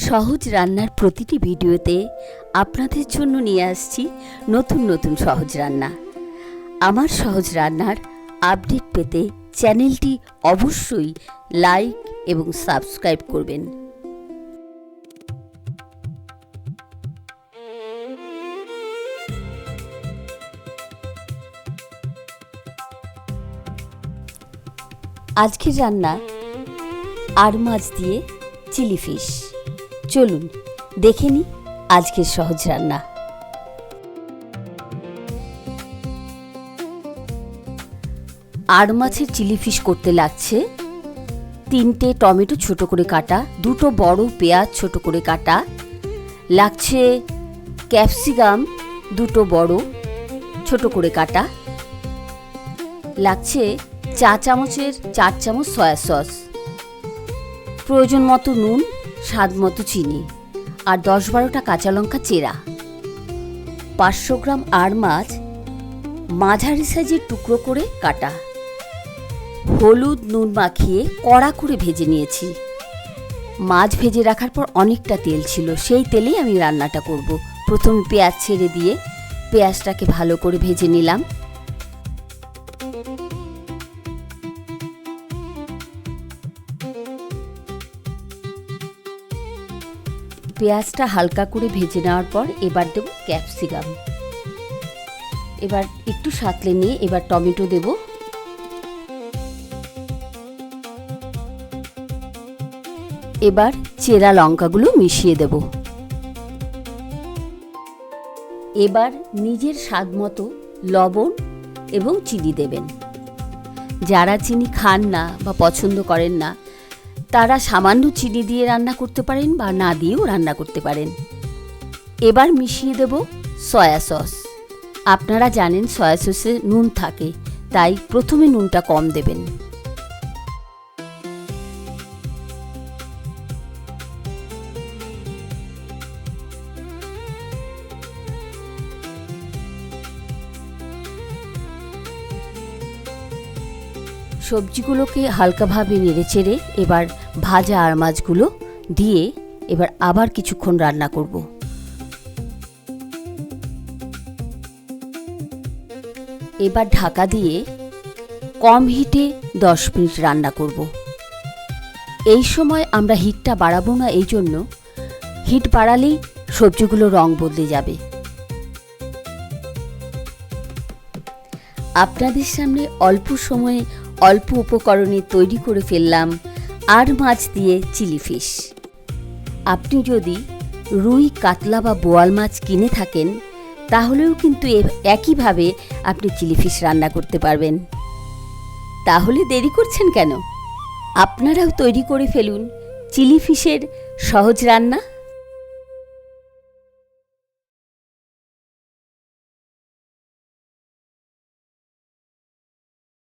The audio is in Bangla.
সহজ রান্নার প্রতিটি ভিডিওতে আপনাদের জন্য নিয়ে আসছি নতুন নতুন সহজ রান্না। আমার সহজ রান্নার আপডেট পেতে চ্যানেলটি অবশ্যই লাইক এবং সাবস্ক্রাইব করবেন। আজকের রান্না আর মাছ দিয়ে চিলি ফিশ। চলুন দেখে নিই আজকের সহজ রান্না। আর মাছের চিলি ফিশ করতে লাগছে 3টে টমেটো ছোট করে কাটা, 2টো বড় পেঁয়াজ ছোট করে কাটা, লাগছে ক্যাপসিকাম 2টো বড় ছোট করে কাটা, লাগছে 4 চামচ সয়া সস, প্রয়োজন মতো নুন, স্বাদ মতো চিনি আর 10-12টা কাঁচা লঙ্কা চেরা। 500 গ্রাম আর মাছ মাঝারি সাইজের টুকরো করে কাটা, হলুদ নুন মাখিয়ে কড়া করে ভেজে নিয়েছি। মাছ ভেজে রাখার পর অনেকটা তেল ছিল, সেই তেলেই আমি রান্নাটা করব। প্রথমে পেঁয়াজ ছেড়ে দিয়ে পেঁয়াজটাকে ভালো করে ভেজে নিলাম। পেঁয়াজটা হালকা করে ভেজে নেওয়ার পর এবার দেব ক্যাপসিকাম। এবার একটু সাঁতলে নিয়ে এবার টমেটো দেব। এবার চেরা লঙ্কাগুলো মিশিয়ে দেব। এবার নিজের স্বাদ মতো লবণ এবং চিনি দেবেন। যারা চিনি খান না বা পছন্দ করেন না তারা সামান্য চিনি দিয়ে রান্না করতে পারেন বা না দিয়েও রান্না করতে পারেন। এবার মিশিয়ে দেব সয়া সস। আপনারা জানেন সয়া সসে নুন থাকে, তাই প্রথমে নুনটা কম দেবেন। সবজিগুলোকে হালকাভাবে নেড়েচেড়ে এবার ভাজা আর মাছগুলো দিয়ে এবার আবার কিছুক্ষণ রান্না করব। এবার ঢাকা দিয়ে কম হিটে 10 মিনিট রান্না করব। এই সময় আমরা হিটটা বাড়াবো না, এই জন্য হিট বাড়ালেই সবজিগুলো রং বদলে যাবে। আপনাদের সামনে অল্প সময়ে অল্প উপকরণে তৈরি করে ফেললাম আর মাছ দিয়ে চিলি ফিশ। আপনি যদি রুই, কাতলা বা বোয়াল মাছ কিনে থাকেন তাহলেও কিন্তু একইভাবে আপনি চিলি ফিশ রান্না করতে পারবেন। তাহলে দেরি করছেন কেন? আপনারাও তৈরি করে ফেলুন চিলি ফিশের সহজ রান্না।